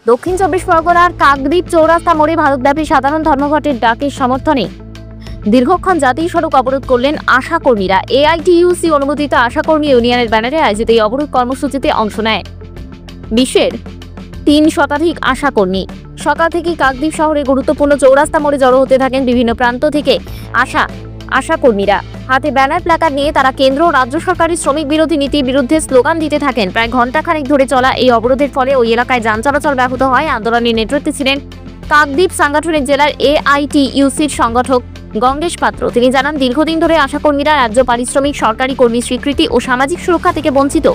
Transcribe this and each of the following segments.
দক্ষিণ চব্বিশ পরগনার কাকদ্বীপ চৌরাস্তা মোড়ে ভারতব্যাপী সাধারণ ধর্মঘটের ডাকের সমর্থনে দীর্ঘক্ষণ জাতীয় সড়ক অবরোধ করলেন আশাকর্মীরা। এআইটিইউসি অনুমোদিত আশাকর্মী ইউনিয়নের ব্যানারে আয়োজিত এই অবরোধ কর্মসূচিতে অংশ নেয় বিশ্বের ৩ শতাধিক আশাকর্মী। সকাল থেকেই কাকদ্বীপ শহরে গুরুত্বপূর্ণ চৌরাস্তা মোড়ে জড়ো হতে থাকেন বিভিন্ন প্রান্ত থেকে আশাকর্মীরা। হাতে ব্যানার প্ল্যাকার্ড নিয়ে তারা কেন্দ্র ও রাজ্য সরকারের শ্রমিক বিরোধী নীতির বিরুদ্ধে স্লোগান দিতে থাকেন। প্রায় ঘণ্টাখানেক ধরে চলা এই অবরোধের ফলে ওই এলাকায় যান চলাচল ব্যাহত হয়। আন্দোলনের নেতৃত্বে ছিলেন কাকদ্বীপ সাংগঠনিক জেলার এআইটিইউসির সংগঠক গঙ্গেশ পাত্র। তিনি জানান, দীর্ঘদিন ধরে আশাকর্মীরা রাজ্য পারিশ্রমিক, সরকারি কর্মীর স্বীকৃতি ও সামাজিক সুরক্ষা থেকে বঞ্চিত।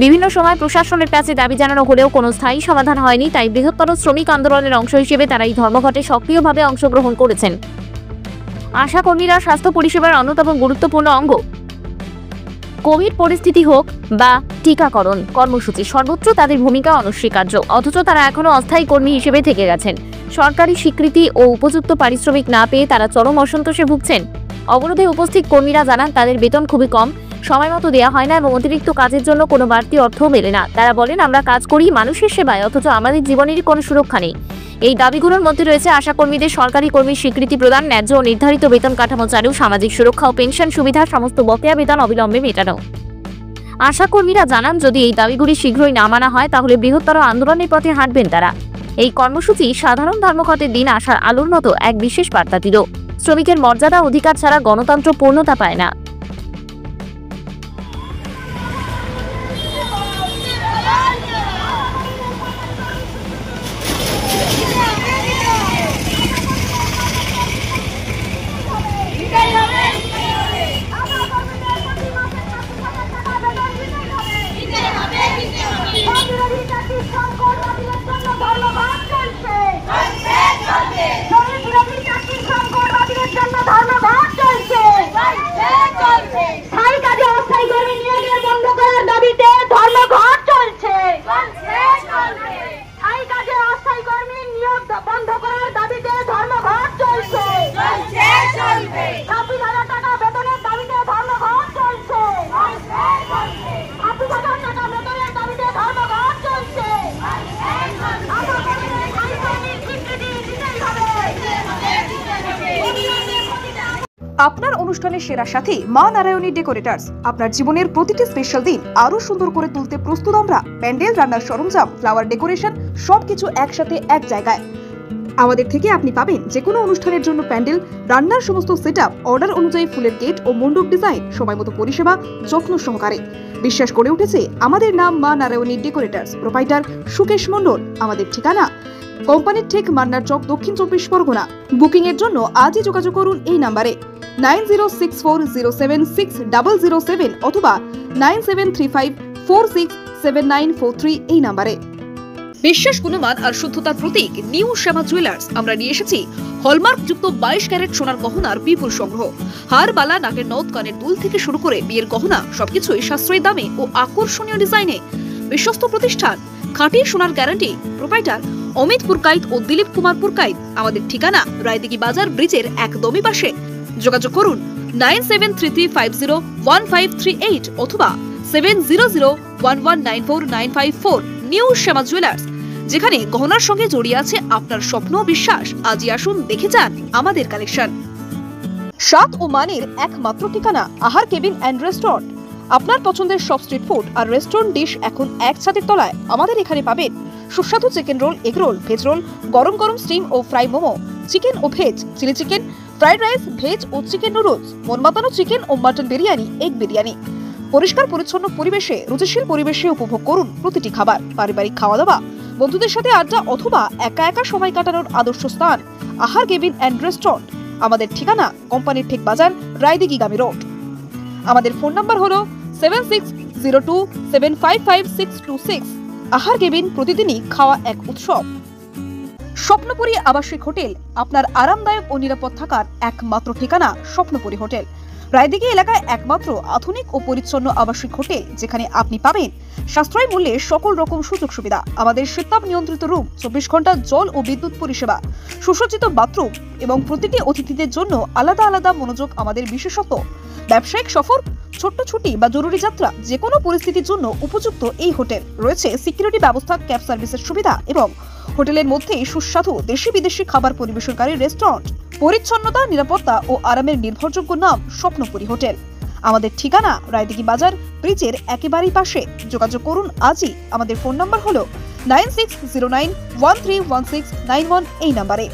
বিভিন্ন সময় প্রশাসনের কাছে দাবি জানানো হলেও কোনো স্থায়ী সমাধান হয়নি। তাই বৃহত্তর শ্রমিক আন্দোলনের অংশ হিসেবে তারা এই ধর্মঘটে সক্রিয়ভাবে অংশগ্রহণ করেছেন। আশাকর্মীরা স্বাস্থ্য পরিষেবার অন্যতম গুরুত্বপূর্ণ অঙ্গ। কোভিড পরিস্থিতি হোক বা টিকাকরণ কর্মসূচি, সর্বত্র তাদের ভূমিকা অনস্বীকার্য। অথচ তারা এখনো অস্থায়ী কর্মী হিসেবে থেকে গেছেন। সরকারি স্বীকৃতি ও উপযুক্ত পারিশ্রমিক না পেয়ে তারা চরম অসন্তোষে ভুগছেন। অবরোধে উপস্থিত কর্মীরা জানান, তাদের বেতন খুবই কম, সময় মতো দেওয়া হয় না এবং অতিরিক্ত কাজের জন্য কোনো বাড়তি অর্থও মেলে না। তারা বলেন, আমরা কাজ করি মানুষের সেবায়, অথচ আমাদের জীবনেরই কোনো সুরক্ষা নেই। এই দাবিগুলোর মধ্যে রয়েছে আশাকর্মীদের সরকারি কর্মীর স্বীকৃতি প্রদান, ন্যায্য ও নির্ধারিত বেতন কাঠামো চালু, সামাজিক সুরক্ষা ও পেনশন সুবিধা, সমস্ত বকেয়া বেতন অবিলম্বে মেটানো। আশাকর্মীরা জানান, যদি এই দাবিগুলি শীঘ্রই না মানা হয় তাহলে বৃহত্তর আন্দোলনের পথে হাঁটবেন তারা। এই কর্মসূচি সাধারণ ধর্মঘটের দিন আসার আলোর মতো এক বিশেষ বার্তা দিল। শ্রমিকের মর্যাদা অধিকার ছাড়া গণতন্ত্র পূর্ণতা পায় না। আপনার অনুষ্ঠানের সেরা সাথী মা নারায়ণী ডেকোরেটার্স। আপনার জীবনের প্রতিটি স্পেশাল দিন আরো সুন্দর করে তুলতে প্রস্তুত আমরা। প্যান্ডেল, রান্নার সরঞ্জাম, ফ্লাওয়ার ডেকোরেশন সবকিছু একসাথে এক জায়গায়। আমাদের থেকে আপনি পাবেন যে কোনো অনুষ্ঠানের জন্য প্যান্ডেল, রান্নার সমস্ত সেটআপ, অর্ডার অনুযায়ী ফুলের গেট ও মণ্ডপ ডিজাইন, সময় মতো পরিষেবা, যত্ন সহকারে। বিশ্বাস করে উঠেছে আমাদের নাম মা নারায়ণী ডেকোরেটার্স। প্রোপাইটার সুকেশ মণ্ডল। আমাদের ঠিকানা কোম্পানির ঠিক মান্নার চক, দক্ষিণ চব্বিশ পরগনা। বুকিং এর জন্য আজই যোগাযোগ করুন এই নাম্বারে 9064076007 অথবা 9735467943 এই নাম্বারে। বিশ্বাস, গুণমান আর শুদ্ধতার প্রতীক নিউ শ্যামা জুয়েলার্স। আমরা নিয়ে এসেছি হলমার্ক যুক্ত 22 ক্যারেট সোনার গহনার বিপুল সংগ্রহ। হার, বালা, নাকের নথ, কানের দুল থেকে শুরু করে বিয়ের গহনা সবকিছুই সাশ্রয়ী দামে ও আকর্ষণীয় ডিজাইনে। বিশ্বস্ত প্রতিষ্ঠান, খাঁটি সোনার গ্যারান্টি। প্রোপাইটার অমিত পুরকাইত ও দিলীপ কুমার পুরকাইত। আমাদের ঠিকানা রায়দিঘি বাজার ব্রিজের একদমই পাশে। যোগাযোগ করুন 9733501538 অথবা 7001194954। নিউ শ্যামা জুয়েলার্স, যেখানে গহনার সঙ্গে জড়িয়ে আছে আপনার স্বপ্ন ও বিশ্বাস। আজই আসুন, দেখে যান আমাদের কালেকশন। স্বাদ ও মানের একমাত্র ঠিকানা আহার কেবিন অ্যান্ড রেস্টুরেন্ট। আপনার পছন্দের সব স্ট্রিট ফুড আর রেস্টুরেন্ট ডিশ এখন এক ছাদের তলায়। আমাদের এখানে পাবেন সুস্বাদু chicken roll, egg roll, veg roll, গরম গরম স্টিম ও ফ্রাই মোমো, চিকেন ও veg, chilli chicken, fried rice, veg ও চিকেন নুডলস, মন মাতানো চিকেন ও মাটন বিরিয়ানি, এগ বিরিয়ানি। পরিষ্কার পরিচ্ছন্ন পরিবেশে, রুচিশীল পরিবেশে উপভোগ করুন প্রতিটি খাবার। পারিবারিক খাওয়া দাওয়া, বন্ধুদের সাথে আড্ডা অথবা একা একা সময় কাটানোর আদর্শ স্থান আহার কেবিন অ্যান্ড রেস্টুরেন্ট। আমাদের ঠিকানা কোম্পানির ঠিক বাজার, রায়দিঘি গামী রোড। আমাদের ফোন নাম্বার হলো 7602755626। আহার কেবিন, প্রতিদিনই খাওয়া এক উৎসব। স্বপ্নপুরী আবাসিক হোটেল, আপনার আরামদায়ক ও নিরাপদ থাকার একমাত্র ঠিকানা স্বপ্নপুরী হোটেল। রায়দিঘি এলাকায় একমাত্র আধুনিক ও পরিচ্ছন্ন আবাসিক হোটেল, যেখানে আপনি পাবেন সাশ্রয়ী মূল্যে সকল রকম সুযোগ সুবিধা। আমাদের শীতাপ নিয়ন্ত্রিত রুম, 24 ঘন্টা জল ও বিদ্যুৎ পরিষেবা, সুসজ্জিত বাথরুম এবং প্রতিটি অতিথিদের জন্য আলাদা আলাদা মনোযোগ আমাদের বিশেষত্ব। ব্যবসায়িক সফর, ছোট্ট ছুটি বা জরুরি যাত্রা, যে কোনো পরিস্থিতির জন্য উপযুক্ত এই হোটেল। রয়েছে সিকিউরিটি ব্যবস্থা, ক্যাব সার্ভিসের সুবিধা এবং হোটেলের মধ্যেই সুস্বাদু দেশি বিদেশি খাবার পরিবেশনকারী রেস্টুরেন্ট, পরিচ্ছন্নতা, নিরাপত্তা ও আরামের নির্ভরযোগ্য নাম স্বপ্নপুরী হোটেল। আমাদের ঠিকানা রায়দিঘি বাজার ব্রিজের একেবারেই পাশে। যোগাযোগ করুন আজই। আমাদের ফোন নাম্বার হলো 9609131691 এই নাম্বারে।